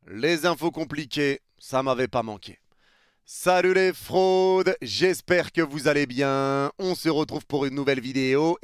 Les infos compliquées, ça m'avait pas manqué. Salut les fraudes, j'espère que vous allez bien. On se retrouve pour une nouvelle vidéo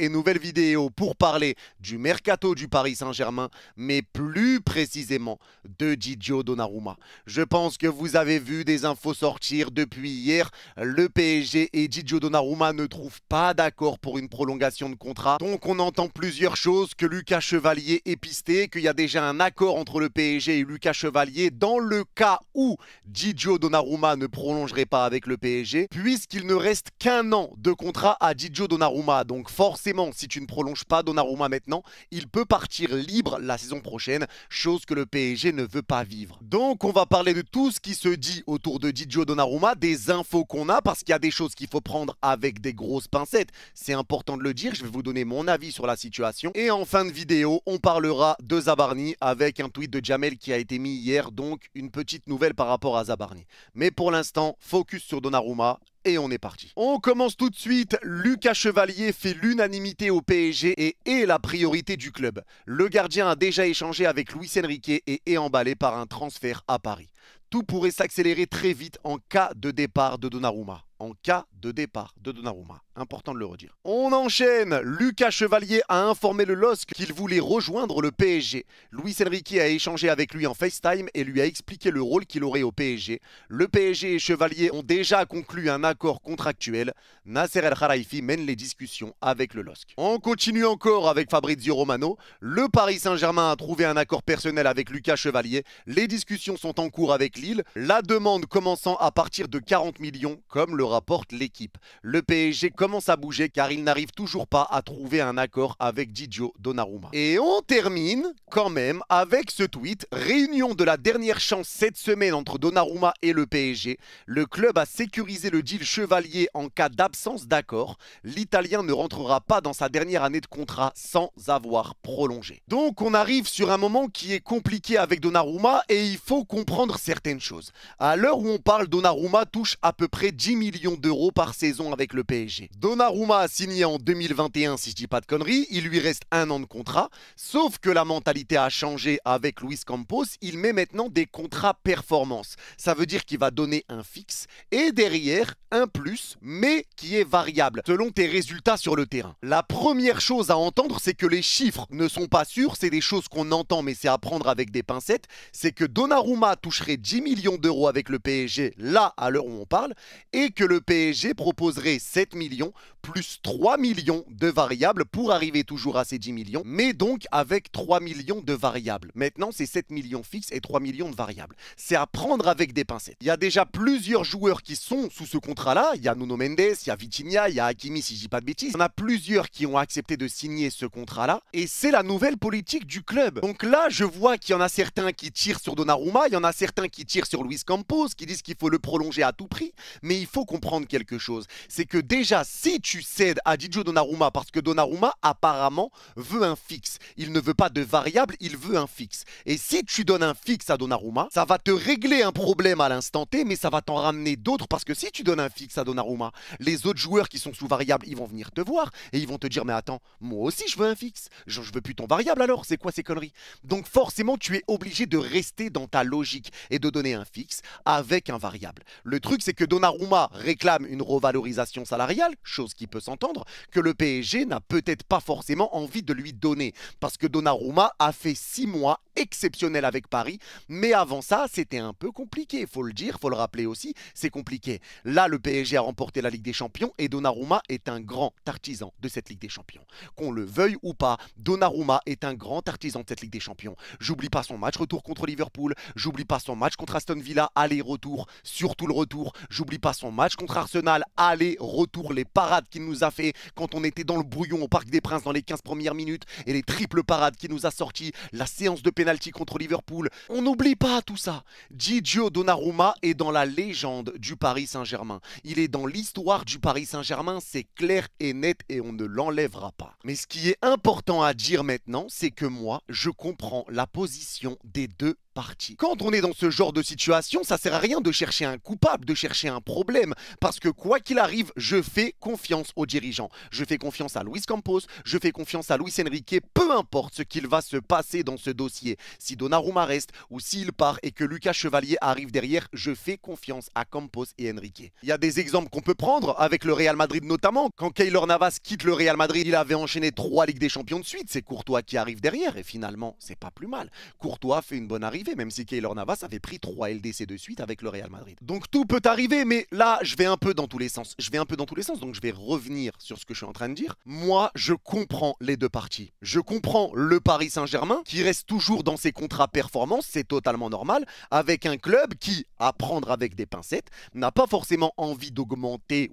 pour parler du mercato du Paris Saint-Germain, mais plus précisément de Gigio Donnarumma. Je pense que vous avez vu des infos sortir depuis hier. Le PSG et Gigio Donnarumma ne trouvent pas d'accord pour une prolongation de contrat. Donc on entend plusieurs choses, que Lucas Chevalier est pisté, qu'il y a déjà un accord entre le PSG et Lucas Chevalier dans le cas où Gigio Donnarumma ne prolongerait pas avec le PSG, puisqu'il ne reste qu'un an de contrat à Gigio Donnarumma. Donc forcément, si tu ne prolonges pas Donnarumma maintenant, il peut partir libre la saison prochaine, chose que le PSG ne veut pas vivre. Donc on va parler de tout ce qui se dit autour de Gigio Donnarumma, des infos qu'on a, parce qu'il y a des choses qu'il faut prendre avec des grosses pincettes. C'est important de le dire, je vais vous donner mon avis sur la situation. Et en fin de vidéo, on parlera de Zabarni avec un tweet de Jamel qui a été mis hier, donc une petite nouvelle par rapport à Zabarni. Mais pour l'instant, focus sur Donnarumma et on est parti. On commence tout de suite. Lucas Chevalier fait l'unanimité au PSG et est la priorité du club. Le gardien a déjà échangé avec Luis Enrique et est emballé par un transfert à Paris. Tout pourrait s'accélérer très vite en cas de départ de Donnarumma. En cas de départ de Donnarumma. Important de le redire. On enchaîne. Lucas Chevalier a informé le LOSC qu'il voulait rejoindre le PSG. Luis Enrique a échangé avec lui en FaceTime et lui a expliqué le rôle qu'il aurait au PSG. Le PSG et Chevalier ont déjà conclu un accord contractuel. Nasser El Khelaifi mène les discussions avec le LOSC. On continue encore avec Fabrizio Romano. Le Paris Saint-Germain a trouvé un accord personnel avec Lucas Chevalier. Les discussions sont en cours avec Lille. La demande commençant à partir de 40 millions, comme le rapporte l'équipe. Le PSG commence à bouger car il n'arrive toujours pas à trouver un accord avec Gigio Donnarumma. Et on termine quand même avec ce tweet. Réunion de la dernière chance cette semaine entre Donnarumma et le PSG. Le club a sécurisé le deal Chevalier en cas d'absence d'accord. L'Italien ne rentrera pas dans sa dernière année de contrat sans avoir prolongé. Donc on arrive sur un moment qui est compliqué avec Donnarumma et il faut comprendre certaines choses. À l'heure où on parle, Donnarumma touche à peu près 10 millions d'euros par saison avec le PSG. Donnarumma a signé en 2021, si je dis pas de conneries, il lui reste un an de contrat, sauf que la mentalité a changé avec Luis Campos, il met maintenant des contrats performance. Ça veut dire qu'il va donner un fixe et derrière un plus, mais qui est variable selon tes résultats sur le terrain. La première chose à entendre, c'est que les chiffres ne sont pas sûrs, c'est des choses qu'on entend, mais c'est à prendre avec des pincettes, c'est que Donnarumma toucherait 10 millions d'euros avec le PSG, là, à l'heure où on parle, et que le PSG proposerait 7 millions plus 3 millions de variables pour arriver toujours à ces 10 millions, mais donc avec 3 millions de variables. Maintenant, c'est 7 millions fixes et 3 millions de variables. C'est à prendre avec des pincettes. Il y a déjà plusieurs joueurs qui sont sous ce contrat-là. Il y a Nuno Mendes, il y a Vitinha, il y a Hakimi, si je dis pas de bêtises. Il y en a plusieurs qui ont accepté de signer ce contrat-là. Et c'est la nouvelle politique du club. Donc là, je vois qu'il y en a certains qui tirent sur Donnarumma, il y en a certains qui tirent sur Luis Campos, qui disent qu'il faut le prolonger à tout prix. Mais il faut comprendre quelque chose. C'est que déjà, si tu cèdes à Gigio Donnarumma, parce que Donnarumma, apparemment, veut un fixe. Il ne veut pas de variable, il veut un fixe. Et si tu donnes un fixe à Donnarumma, ça va te régler un problème à l'instant T, mais ça va t'en ramener d'autres, parce que si tu donnes un fixe à Donnarumma, les autres joueurs qui sont sous variable, ils vont venir te voir, et ils vont te dire, mais attends, moi aussi je veux un fixe. Je veux plus ton variable alors, c'est quoi ces conneries? Donc forcément, tu es obligé de rester dans ta logique et de donner un fixe avec un variable. Le truc, c'est que Donnarumma réclame une revalorisation salariale, chose qui peut s'entendre, que le PSG n'a peut-être pas forcément envie de lui donner. Parce que Donnarumma a fait 6 mois exceptionnels avec Paris, mais avant ça, c'était un peu compliqué, faut le dire, faut le rappeler aussi, c'est compliqué. Là, le PSG a remporté la Ligue des Champions et Donnarumma est un grand artisan de cette Ligue des Champions. Qu'on le veuille ou pas, Donnarumma est un grand artisan de cette Ligue des Champions. J'oublie pas son match retour contre Liverpool, j'oublie pas son match contre Aston Villa, aller-retour, surtout le retour, j'oublie pas son match contre Arsenal, aller-retour, les parades qu'il nous a fait quand on était dans le brouillon au Parc des Princes dans les 15 premières minutes et les triples parades qu'il nous a sorti, la séance de pénalty contre Liverpool. On n'oublie pas tout ça. Gigio Donnarumma est dans la légende du Paris Saint-Germain. Il est dans l'histoire du Paris Saint-Germain, c'est clair et net et on ne l'enlèvera pas. Mais ce qui est important à dire maintenant, c'est que moi, je comprends la position des deux parti. Quand on est dans ce genre de situation, ça sert à rien de chercher un coupable, de chercher un problème, parce que quoi qu'il arrive, je fais confiance aux dirigeants. Je fais confiance à Luis Campos, je fais confiance à Luis Enrique, peu importe ce qu'il va se passer dans ce dossier. Si Donnarumma reste ou s'il part et que Lucas Chevalier arrive derrière, je fais confiance à Campos et Enrique. Il y a des exemples qu'on peut prendre, avec le Real Madrid notamment. Quand Keylor Navas quitte le Real Madrid, il avait enchaîné 3 Ligues des Champions de suite. C'est Courtois qui arrive derrière et finalement, c'est pas plus mal. Courtois fait une bonne arrivée, même si Keylor Navas avait pris 3 LDC de suite avec le Real Madrid. Donc tout peut arriver, mais là, je vais un peu dans tous les sens. Donc je vais revenir sur ce que je suis en train de dire. Moi, je comprends les deux parties. Je comprends le Paris Saint-Germain, qui reste toujours dans ses contrats performance, c'est totalement normal, avec un club qui, à prendre avec des pincettes, n'a pas forcément envie d'augmenter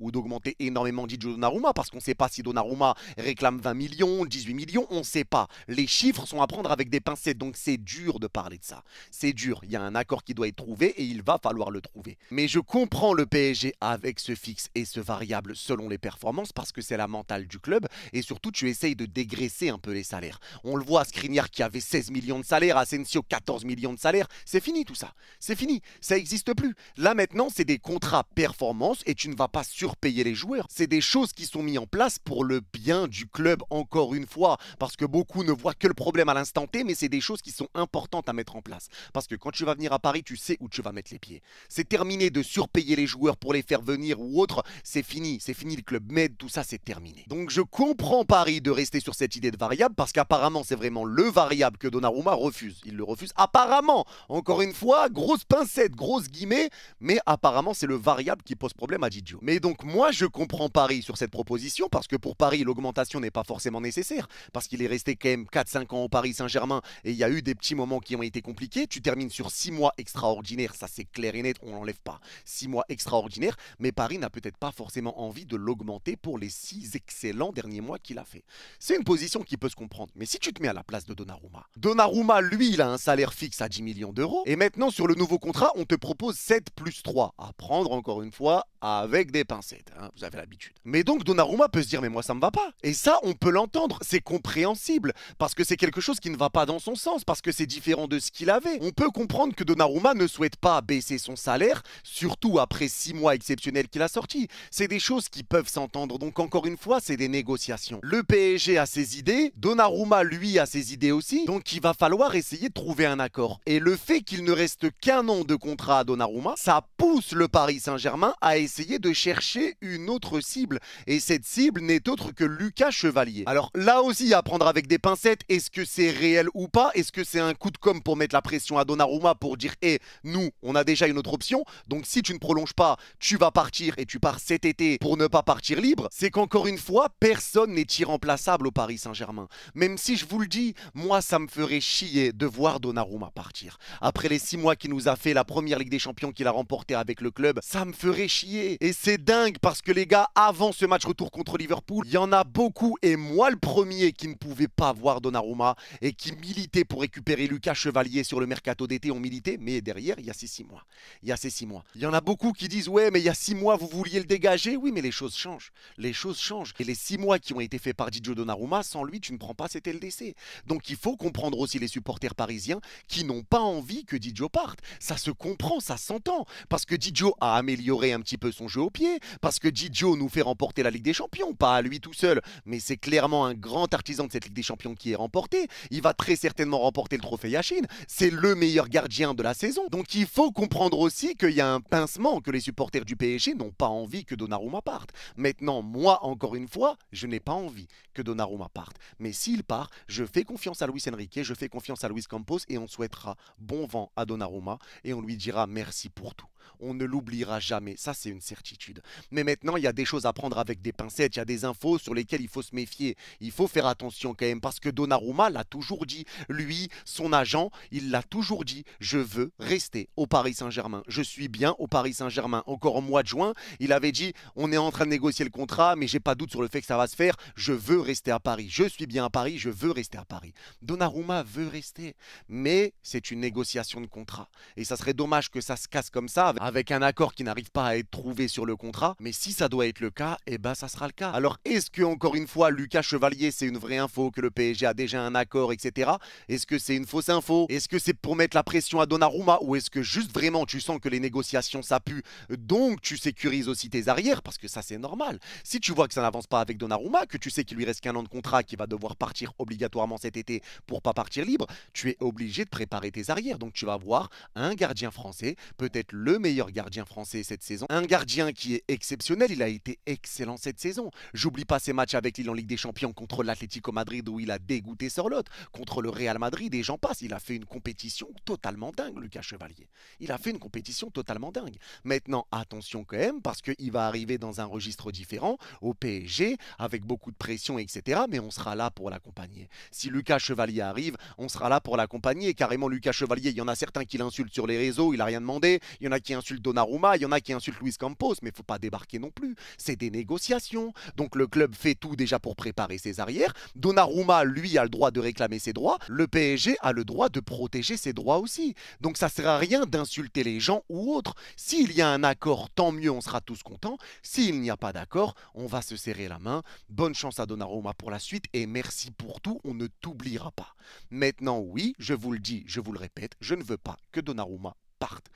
énormément Gigi Donnarumma, parce qu'on ne sait pas si Donnarumma réclame 20 millions, 18 millions, on ne sait pas. Les chiffres sont à prendre avec des pincettes, donc c'est dur de parler de ça. C'est dur, il y a un accord qui doit être trouvé et il va falloir le trouver. Mais je comprends le PSG avec ce fixe et ce variable selon les performances parce que c'est la mentale du club et surtout tu essayes de dégraisser un peu les salaires. On le voit, Skriniar qui avait 16 millions de salaire, Asensio 14 millions de salaire, c'est fini tout ça. C'est fini, ça n'existe plus. Là maintenant c'est des contrats performance et tu ne vas pas surpayer les joueurs. C'est des choses qui sont mises en place pour le bien du club encore une fois parce que beaucoup ne voient que le problème à l'instant T mais c'est des choses qui sont importantes à mettre en place. Parce que quand tu vas venir à Paris, tu sais où tu vas mettre les pieds. C'est terminé de surpayer les joueurs pour les faire venir ou autre. C'est fini le club Med, tout ça c'est terminé. Donc je comprends Paris de rester sur cette idée de variable parce qu'apparemment c'est vraiment le variable que Donnarumma refuse. Il le refuse apparemment. Encore une fois, grosse pincette, grosse guillemets, mais apparemment c'est le variable qui pose problème à Gigio. Mais donc moi je comprends Paris sur cette proposition parce que pour Paris l'augmentation n'est pas forcément nécessaire parce qu'il est resté quand même 4-5 ans au Paris Saint-Germain et il y a eu des petits moments qui ont été compliqués. Tu termines sur 6 mois extraordinaires, ça c'est clair et net, on l'enlève pas. 6 mois extraordinaires, mais Paris n'a peut-être pas forcément envie de l'augmenter pour les 6 excellents derniers mois qu'il a fait. C'est une position qui peut se comprendre, mais si tu te mets à la place de Donnarumma, lui, il a un salaire fixe à 10 millions d'euros, et maintenant sur le nouveau contrat, on te propose 7 plus 3, à prendre encore une fois avec des pincettes, hein, vous avez l'habitude. Mais donc Donnarumma peut se dire, mais moi ça me va pas. Et ça, on peut l'entendre, c'est compréhensible, parce que c'est quelque chose qui ne va pas dans son sens, parce que c'est différent de ce qu'il avait. On peut comprendre que Donnarumma ne souhaite pas baisser son salaire, surtout après 6 mois exceptionnels qu'il a sortis. C'est des choses qui peuvent s'entendre, donc encore une fois, c'est des négociations. Le PSG a ses idées, Donnarumma, lui, a ses idées aussi, donc il va falloir essayer de trouver un accord. Et le fait qu'il ne reste qu'un an de contrat à Donnarumma, ça pousse le Paris Saint-Germain à essayer de chercher une autre cible. Et cette cible n'est autre que Lucas Chevalier. Alors là aussi, à prendre avec des pincettes, est-ce que c'est réel ou pas? Est-ce que c'est un coup de com' pour mettre la pression à Donnarumma pour dire hé, nous, on a déjà une autre option, donc si tu ne prolonges pas, tu vas partir et tu pars cet été pour ne pas partir libre? C'est qu'encore une fois, personne n'est irremplaçable au Paris Saint-Germain. Même si je vous le dis, moi, ça me ferait chier de voir Donnarumma partir. Après les 6 mois qu'il nous a fait, la première Ligue des Champions qu'il a remportée avec le club, ça me ferait chier. Et c'est dingue parce que les gars, avant ce match retour contre Liverpool, il y en a beaucoup, et moi le premier, qui ne pouvait pas voir Donnarumma et qui militait pour récupérer Lucas Chevalier sur le mercato d'été, on militait, mais derrière, il y a ces 6 mois. Il y a ces 6 mois. Il y en a beaucoup qui disent, ouais, mais il y a 6 mois, vous vouliez le dégager. Oui, mais les choses changent. Les choses changent. Et les 6 mois qui ont été faits par Gigio Donnarumma, sans lui, tu ne prends pas cet LDC. Donc il faut comprendre aussi les supporters parisiens qui n'ont pas envie que Gigio parte. Ça se comprend, ça s'entend. Parce que Gigio a amélioré un petit peu son jeu au pied, parce que Gigio nous fait remporter la Ligue des Champions, pas à lui tout seul, mais c'est clairement un grand artisan de cette Ligue des Champions qui est remportée. Il va très certainement remporter le trophée Yashin. C'est le meilleur gardien de la saison. Donc il faut comprendre aussi qu'il y a un pincement, que les supporters du PSG n'ont pas envie que Donnarumma parte. Maintenant, moi, encore une fois, je n'ai pas envie que Donnarumma parte. Mais s'il part, je fais confiance à Luis Enrique, je fais confiance à Luis Campos et on souhaitera bon vent à Donnarumma et on lui dira merci pour tout. On ne l'oubliera jamais, ça c'est une certitude. Mais maintenant, il y a des choses à prendre avec des pincettes, il y a des infos sur lesquelles il faut se méfier. Il faut faire attention quand même, parce que Donnarumma l'a toujours dit. Lui, son agent, il l'a toujours dit. Je veux rester au Paris Saint-Germain. Je suis bien au Paris Saint-Germain. Encore au mois de juin, il avait dit, on est en train de négocier le contrat, mais j'ai pas doute sur le fait que ça va se faire. Je veux rester à Paris. Je suis bien à Paris, je veux rester à Paris. Donnarumma veut rester, mais c'est une négociation de contrat. Et ça serait dommage que ça se casse comme ça, avec un accord qui n'arrive pas à être trouvé sur le contrat. Mais si ça doit être le cas, eh ben ça sera le cas. Alors est-ce que, encore une fois, Lucas Chevalier, c'est une vraie info, que le PSG a déjà un accord, etc. Est-ce que c'est une fausse info? Est-ce que c'est pour mettre la pression à Donnarumma? Ou est-ce que juste vraiment tu sens que les négociations ça pue, donc tu sécurises aussi tes arrières? Parce que ça c'est normal. Si tu vois que ça n'avance pas avec Donnarumma, que tu sais qu'il lui reste qu'un an de contrat, qu'il va devoir partir obligatoirement cet été pour pas partir libre, tu es obligé de préparer tes arrières. Donc tu vas voir un gardien français, peut-être le meilleur gardien français cette saison, un gardien qui est exceptionnel, il a été excellent cette saison. J'oublie pas ses matchs avec Lille en Ligue des Champions contre l'Atlético Madrid où il a dégoûté Sorloth, contre le Real Madrid et j'en passe. Il a fait une compétition totalement dingue, Lucas Chevalier. Il a fait une compétition totalement dingue. Maintenant, attention quand même, parce qu'il va arriver dans un registre différent, au PSG, avec beaucoup de pression, etc. Mais on sera là pour l'accompagner. Si Lucas Chevalier arrive, on sera là pour l'accompagner. Carrément, Lucas Chevalier, il y en a certains qui l'insultent sur les réseaux, il n'a rien demandé. Il y en a qui insultent Donnarumma, il y en a qui insultent Luis Campos, mais il ne faut pas débarquer non plus. C'est des négociations. Donc le club fait tout déjà pour préparer ses arrières. Donnarumma, lui, a le droit de réclamer ses droits. Le PSG a le droit de protéger ses droits aussi. Donc ça ne sert à rien d'insulter les gens ou autres. S'il y a un accord, tant mieux, on sera tous contents. S'il n'y a pas d'accord, on va se serrer la main. Bonne chance à Donnarumma pour la suite et merci pour tout, on ne t'oubliera pas. Maintenant, oui, je vous le dis, je vous le répète, je ne veux pas que Donnarumma parte.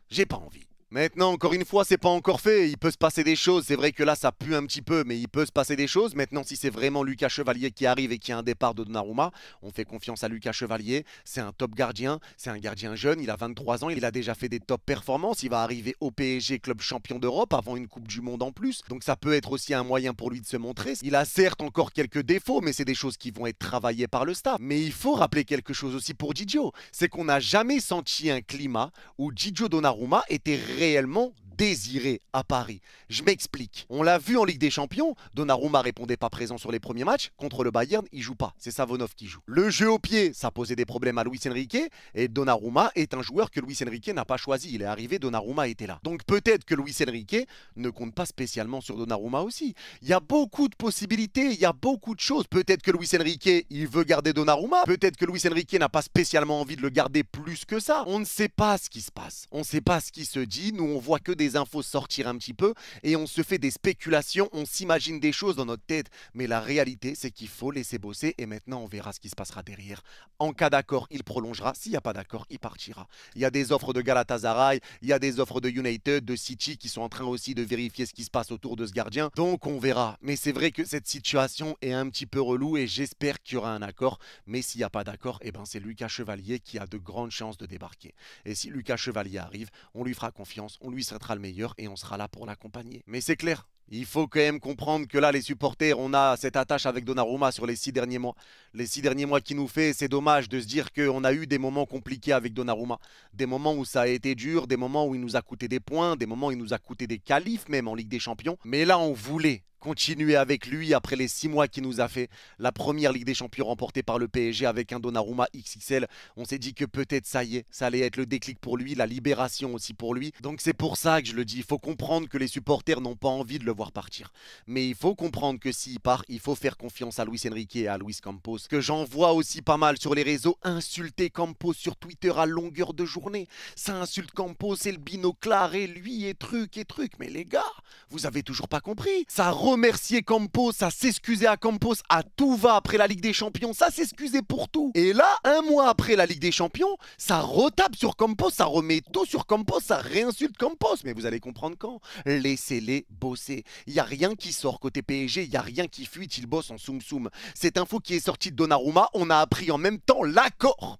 J'ai pas envie. Maintenant, encore une fois, c'est pas encore fait. Il peut se passer des choses. C'est vrai que là, ça pue un petit peu, mais il peut se passer des choses. Maintenant, si c'est vraiment Lucas Chevalier qui arrive et qui a un départ de Donnarumma, on fait confiance à Lucas Chevalier. C'est un top gardien. C'est un gardien jeune. Il a 23 ans. Il a déjà fait des top performances. Il va arriver au PSG, club champion d'Europe, avant une Coupe du Monde en plus. Donc, ça peut être aussi un moyen pour lui de se montrer. Il a certes encore quelques défauts, mais c'est des choses qui vont être travaillées par le staff. Mais il faut rappeler quelque chose aussi pour Gigio. C'est qu'on n'a jamais senti un climat où Gigio Donnarumma était réellement désiré à Paris. Je m'explique. On l'a vu en Ligue des Champions, Donnarumma répondait pas présent sur les premiers matchs. Contre le Bayern, il joue pas. C'est Savonov qui joue. Le jeu au pied, ça posait des problèmes à Luis Enrique. Et Donnarumma est un joueur que Luis Enrique n'a pas choisi. Il est arrivé, Donnarumma était là. Donc peut-être que Luis Enrique ne compte pas spécialement sur Donnarumma aussi. Il y a beaucoup de possibilités, il y a beaucoup de choses. Peut-être que Luis Enrique, il veut garder Donnarumma. Peut-être que Luis Enrique n'a pas spécialement envie de le garder plus que ça. On ne sait pas ce qui se passe. On ne sait pas ce qui se dit. Nous, on voit que des infos sortir un petit peu et on se fait des spéculations, on s'imagine des choses dans notre tête. Mais la réalité, c'est qu'il faut laisser bosser et maintenant, on verra ce qui se passera derrière. En cas d'accord, il prolongera. S'il n'y a pas d'accord, il partira. Il y a des offres de Galatasaray, il y a des offres de United, de City qui sont en train aussi de vérifier ce qui se passe autour de ce gardien. Donc, on verra. Mais c'est vrai que cette situation est un petit peu relou et j'espère qu'il y aura un accord. Mais s'il n'y a pas d'accord, eh ben, c'est Lucas Chevalier qui a de grandes chances de débarquer. Et si Lucas Chevalier arrive, on lui fera confiance, on lui sera le meilleur et on sera là pour l'accompagner. Mais c'est clair, il faut quand même comprendre que là, les supporters, on a cette attache avec Donnarumma sur les 6 derniers mois. Les 6 derniers mois qu'il nous fait, c'est dommage de se dire qu'on a eu des moments compliqués avec Donnarumma. Des moments où ça a été dur, des moments où il nous a coûté des points, des moments où il nous a coûté des qualifs même en Ligue des Champions. Mais là, on voulait continuer avec lui après les 6 mois qu'il nous a fait. La première Ligue des Champions remportée par le PSG avec un Donnarumma XXL. On s'est dit que peut-être ça y est, ça allait être le déclic pour lui, la libération aussi pour lui. Donc c'est pour ça que je le dis. Il faut comprendre que les supporters n'ont pas envie de le voir partir. Mais il faut comprendre que s'il part, il faut faire confiance à Luis Enrique et à Luis Campos. Que j'en vois aussi pas mal sur les réseaux insulter Campos sur Twitter à longueur de journée. Ça insulte Campos et le binoclard et lui et truc et truc. Mais les gars, vous avez toujours pas compris. Ça remercier Campos, ça s'excuser à Campos à tout va après la Ligue des Champions, ça s'excuser pour tout. Et là, un mois après la Ligue des Champions, ça retape sur Campos, ça remet tout sur Campos, ça réinsulte Campos. Mais vous allez comprendre quand. Laissez-les bosser. Il n'y a rien qui sort côté PSG, il n'y a rien qui fuite, ils bossent en soum-soum. Cette info qui est sortie de Donnarumma, on a appris en même temps l'accord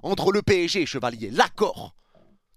entre le PSG et Chevalier, l'accord.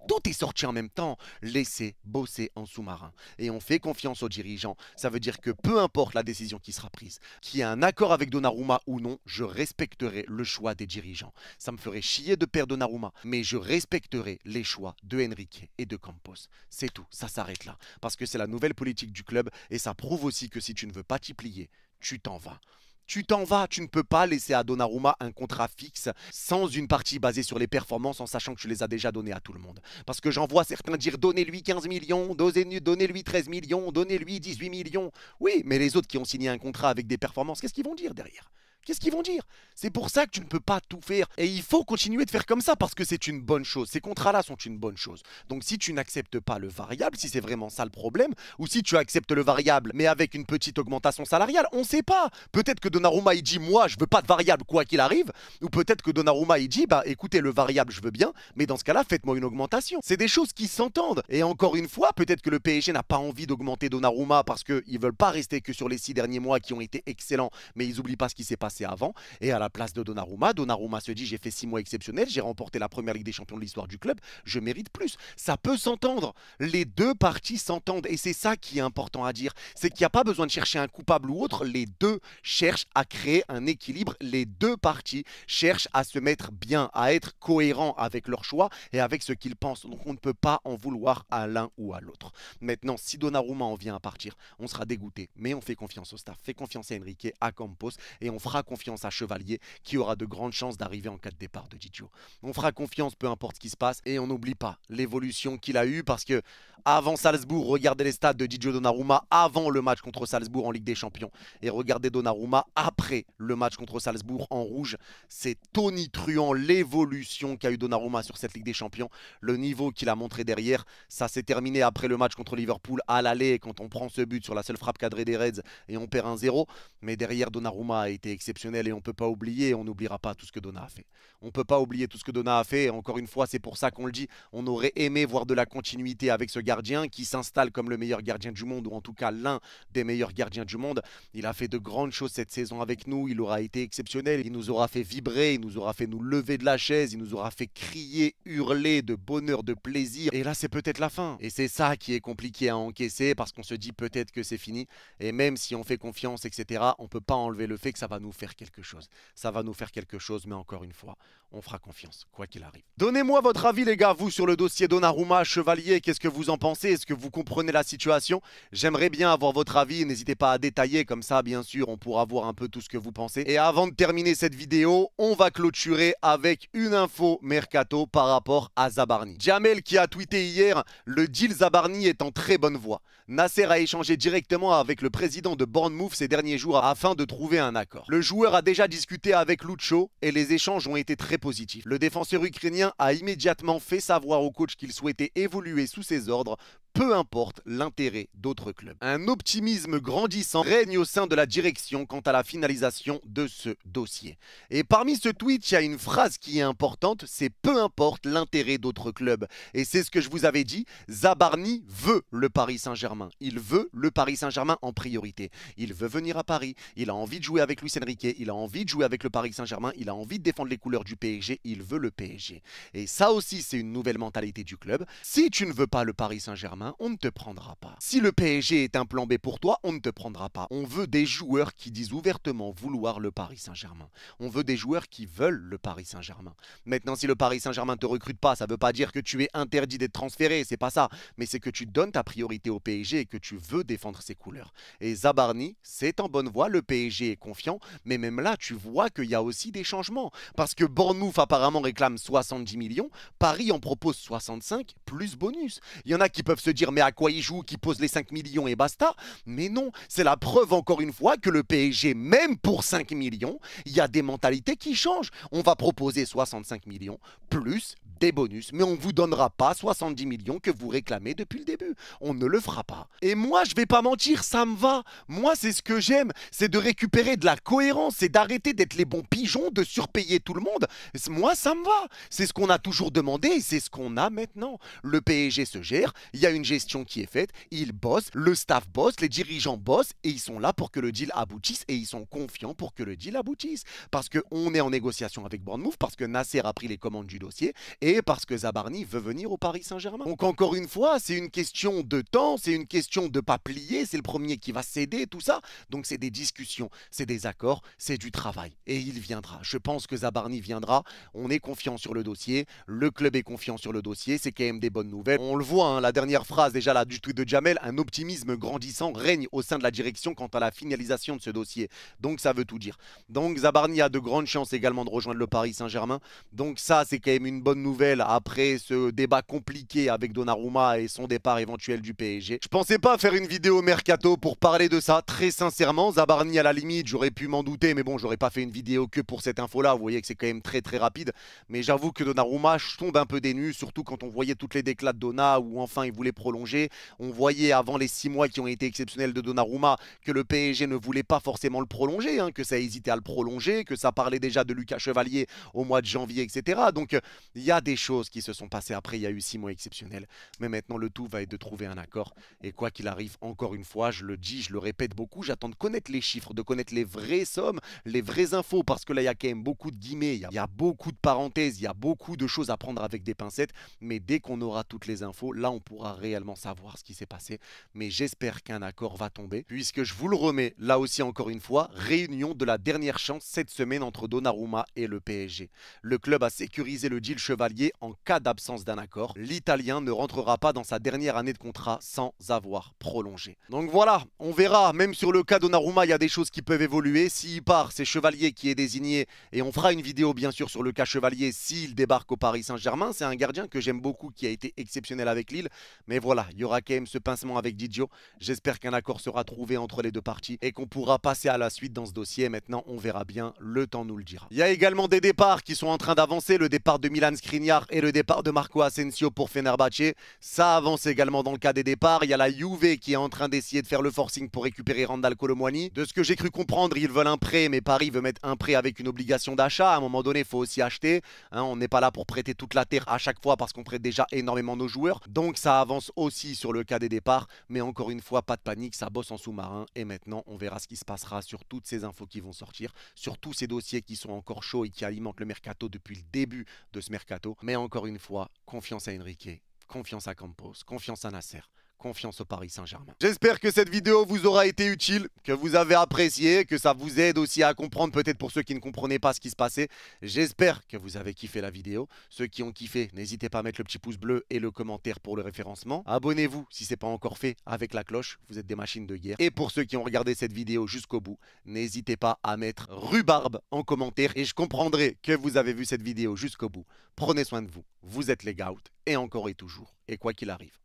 Tout est sorti en même temps. Laissez bosser en sous-marin. Et on fait confiance aux dirigeants. Ça veut dire que peu importe la décision qui sera prise, qu'il y ait un accord avec Donnarumma ou non, je respecterai le choix des dirigeants. Ça me ferait chier de perdre Donnarumma, mais je respecterai les choix de Enrique et de Campos. C'est tout, ça s'arrête là. Parce que c'est la nouvelle politique du club et ça prouve aussi que si tu ne veux pas t'y plier, tu t'en vas. Tu t'en vas, tu ne peux pas laisser à Donnarumma un contrat fixe sans une partie basée sur les performances en sachant que tu les as déjà données à tout le monde. Parce que j'en vois certains dire donnez-lui 15 millions, donnez-lui 13 millions, donnez-lui 18 millions. Oui, mais les autres qui ont signé un contrat avec des performances, qu'est-ce qu'ils vont dire derrière ? Qu'est-ce qu'ils vont dire? C'est pour ça que tu ne peux pas tout faire. Et il faut continuer de faire comme ça parce que c'est une bonne chose. Ces contrats-là sont une bonne chose. Donc si tu n'acceptes pas le variable, si c'est vraiment ça le problème, ou si tu acceptes le variable mais avec une petite augmentation salariale, on ne sait pas. Peut-être que Donnarumma il dit moi je veux pas de variable quoi qu'il arrive, ou peut-être que Donnarumma il dit bah écoutez le variable je veux bien, mais dans ce cas-là faites-moi une augmentation. C'est des choses qui s'entendent. Et encore une fois, peut-être que le PSG n'a pas envie d'augmenter Donnarumma parce qu'ils veulent pas rester que sur les 6 derniers mois qui ont été excellents, mais ils oublient pas ce qui s'est passé avant. Et à la place de Donnarumma se dit j'ai fait 6 mois exceptionnels, j'ai remporté la première Ligue des Champions de l'histoire du club, je mérite plus. Ça peut s'entendre. Les deux parties s'entendent et c'est ça qui est important à dire. C'est qu'il n'y a pas besoin de chercher un coupable ou autre. Les deux cherchent à créer un équilibre. Les deux parties cherchent à se mettre bien, à être cohérents avec leurs choix et avec ce qu'ils pensent. Donc on ne peut pas en vouloir à l'un ou à l'autre. Maintenant, si Donnarumma en vient à partir, on sera dégoûté. Mais on fait confiance au staff, fait confiance à Enrique, à Campos et on fera confiance à Chevalier qui aura de grandes chances d'arriver en cas de départ de Didio. On fera confiance peu importe ce qui se passe et on n'oublie pas l'évolution qu'il a eue parce que avant Salzbourg, regardez les stats de Didio Donnarumma avant le match contre Salzbourg en Ligue des Champions et regardez Donnarumma après le match contre Salzbourg en rouge. C'est tonitruant l'évolution qu'a eu Donnarumma sur cette Ligue des Champions, le niveau qu'il a montré derrière. Ça s'est terminé après le match contre Liverpool à l'aller quand on prend ce but sur la seule frappe cadrée des Reds et on perd 1-0. Mais derrière, Donnarumma a été exceptionnel et on ne peut pas oublier, on n'oubliera pas tout ce que Donna a fait. On ne peut pas oublier tout ce que Donna a fait. Et encore une fois, c'est pour ça qu'on le dit. On aurait aimé voir de la continuité avec ce gardien qui s'installe comme le meilleur gardien du monde, ou en tout cas l'un des meilleurs gardiens du monde. Il a fait de grandes choses cette saison avec nous. Il aura été exceptionnel. Il nous aura fait vibrer. Il nous aura fait nous lever de la chaise. Il nous aura fait crier, hurler de bonheur, de plaisir. Et là, c'est peut-être la fin. Et c'est ça qui est compliqué à encaisser parce qu'on se dit peut-être que c'est fini. Et même si on fait confiance, etc., on ne peut pas enlever le fait que ça va nous faire quelque chose. Ça va nous faire quelque chose, mais encore une fois, on fera confiance, quoi qu'il arrive. Donnez-moi votre avis, les gars, vous, sur le dossier Donnarumma, Chevalier. Qu'est-ce que vous en pensez? Est-ce que vous comprenez la situation? J'aimerais bien avoir votre avis. N'hésitez pas à détailler, comme ça, bien sûr, on pourra voir un peu tout ce que vous pensez. Et avant de terminer cette vidéo, on va clôturer avec une info mercato par rapport à Zabarni. Jamel qui a tweeté hier, le deal Zabarni est en très bonne voie. Nasser a échangé directement avec le président de Bournemouth ces derniers jours afin de trouver un accord. Le joueur a déjà discuté avec Lucho et les échanges ont été très positifs. Le défenseur ukrainien a immédiatement fait savoir au coach qu'il souhaitait évoluer sous ses ordres, peu importe l'intérêt d'autres clubs. Un optimisme grandissant règne au sein de la direction quant à la finalisation de ce dossier. Et parmi ce tweet, il y a une phrase qui est importante, c'est peu importe l'intérêt d'autres clubs. Et c'est ce que je vous avais dit, Zabarni veut le Paris Saint-Germain. Il veut le Paris Saint-Germain en priorité. Il veut venir à Paris, il a envie de jouer avec Luis Enrique, il a envie de jouer avec le Paris Saint-Germain, il a envie de défendre les couleurs du PSG, il veut le PSG. Et ça aussi, c'est une nouvelle mentalité du club. Si tu ne veux pas le Paris Saint-Germain, on ne te prendra pas. Si le PSG est un plan B pour toi, on ne te prendra pas. On veut des joueurs qui disent ouvertement vouloir le Paris Saint-Germain. On veut des joueurs qui veulent le Paris Saint-Germain. Maintenant, si le Paris Saint-Germain ne te recrute pas, ça ne veut pas dire que tu es interdit d'être transféré, c'est pas ça. Mais c'est que tu donnes ta priorité au PSG et que tu veux défendre ses couleurs. Et Zabarni, c'est en bonne voie, le PSG est confiant, mais même là, tu vois qu'il y a aussi des changements. Parce que Bournemouth apparemment réclame 70 millions, Paris en propose 65 plus bonus. Il y en a qui peuvent se dire mais à quoi il joue, qui pose les 5 millions et basta. Mais non, c'est la preuve encore une fois que le PSG, même pour 5 millions, il y a des mentalités qui changent. On va proposer 65 millions plus des bonus, mais on ne vous donnera pas 70 millions que vous réclamez depuis le début. On ne le fera pas. Et moi, je vais pas mentir, ça me va. Moi, c'est ce que j'aime, c'est de récupérer de la cohérence, c'est d'arrêter d'être les bons pigeons, de surpayer tout le monde. Moi, ça me va. C'est ce qu'on a toujours demandé et c'est ce qu'on a maintenant. Le PSG se gère, il y a une gestion qui est faite, ils bossent, le staff bosse, les dirigeants bossent et ils sont là pour que le deal aboutisse et ils sont confiants pour que le deal aboutisse. Parce qu'on est en négociation avec Bournemouth, parce que Nasser a pris les commandes du dossier et parce que Zabarni veut venir au Paris Saint-Germain. Donc encore une fois, c'est une question de temps, c'est une question de pas plier, c'est le premier qui va céder, tout ça. Donc c'est des discussions, c'est des accords, c'est du travail. Et il viendra. Je pense que Zabarni viendra. On est confiant sur le dossier, le club est confiant sur le dossier, c'est quand même des bonnes nouvelles. On le voit, hein, la dernière phrase déjà là du tweet de Jamel, un optimisme grandissant règne au sein de la direction quant à la finalisation de ce dossier. Donc ça veut tout dire. Donc Zabarni a de grandes chances également de rejoindre le Paris Saint-Germain. Donc ça, c'est quand même une bonne nouvelle nouvelles après ce débat compliqué avec Donnarumma et son départ éventuel du PSG. Je pensais pas faire une vidéo mercato pour parler de ça, très sincèrement. Zabarni, à la limite, j'aurais pu m'en douter, mais bon, j'aurais pas fait une vidéo que pour cette info-là. Vous voyez que c'est quand même très très rapide. Mais j'avoue que Donnarumma, je tombe un peu des nues, surtout quand on voyait toutes les déclats de Donna où enfin il voulait prolonger. On voyait avant les 6 mois qui ont été exceptionnels de Donnarumma que le PSG ne voulait pas forcément le prolonger, hein, que ça hésitait à le prolonger, que ça parlait déjà de Lucas Chevalier au mois de janvier, etc. Donc il y a des choses qui se sont passées après, il y a eu 6 mois exceptionnels. Mais maintenant, le tout va être de trouver un accord. Et quoi qu'il arrive, encore une fois, je le dis, je le répète beaucoup, j'attends de connaître les chiffres, de connaître les vraies sommes, les vraies infos, parce que là, il y a quand même beaucoup de guillemets, il y a beaucoup de parenthèses, il y a beaucoup de choses à prendre avec des pincettes. Mais dès qu'on aura toutes les infos, là, on pourra réellement savoir ce qui s'est passé. Mais j'espère qu'un accord va tomber, puisque je vous le remets, là aussi, encore une fois, réunion de la dernière chance cette semaine entre Donnarumma et le PSG. Le club a sécurisé le deal Chevalier en cas d'absence d'un accord. L'Italien ne rentrera pas dans sa dernière année de contrat sans avoir prolongé. Donc voilà, on verra. Même sur le cas Donnarumma, il y a des choses qui peuvent évoluer. S'il part, c'est Chevalier qui est désigné. Et on fera une vidéo bien sûr sur le cas Chevalier s'il débarque au Paris Saint-Germain. C'est un gardien que j'aime beaucoup, qui a été exceptionnel avec Lille. Mais voilà, il y aura quand même ce pincement avec Didio. J'espère qu'un accord sera trouvé entre les deux parties et qu'on pourra passer à la suite dans ce dossier. Maintenant, on verra bien. Le temps nous le dira. Il y a également des départs qui sont en train d'avancer. Le départ de Milan Skriniar et le départ de Marco Asensio pour Fenerbahçe. Ça avance également dans le cas des départs. Il y a la Juve qui est en train d'essayer de faire le forcing pour récupérer Randal Kolo Muani. De ce que j'ai cru comprendre, ils veulent un prêt, mais Paris veut mettre un prêt avec une obligation d'achat. À un moment donné, il faut aussi acheter. Hein, on n'est pas là pour prêter toute la terre à chaque fois parce qu'on prête déjà énormément nos joueurs. Donc ça avance aussi sur le cas des départs. Mais encore une fois, pas de panique, ça bosse en sous-marin. Et maintenant, on verra ce qui se passera sur toutes ces infos qui vont sortir, sur tous ces dossiers qui sont encore chauds et qui alimentent le mercato depuis le début de ce mercato. Mais encore une fois, confiance à Enrique, confiance à Campos, confiance à Nasser, confiance au Paris Saint-Germain. J'espère que cette vidéo vous aura été utile, que vous avez apprécié, que ça vous aide aussi à comprendre, peut-être pour ceux qui ne comprenaient pas ce qui se passait. J'espère que vous avez kiffé la vidéo. Ceux qui ont kiffé, n'hésitez pas à mettre le petit pouce bleu et le commentaire pour le référencement. Abonnez-vous si ce n'est pas encore fait avec la cloche, vous êtes des machines de guerre. Et pour ceux qui ont regardé cette vidéo jusqu'au bout, n'hésitez pas à mettre rhubarbe en commentaire et je comprendrai que vous avez vu cette vidéo jusqu'au bout. Prenez soin de vous, vous êtes les GOAT et encore et toujours. Et quoi qu'il arrive,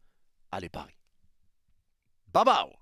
allez Paris. Bye bye.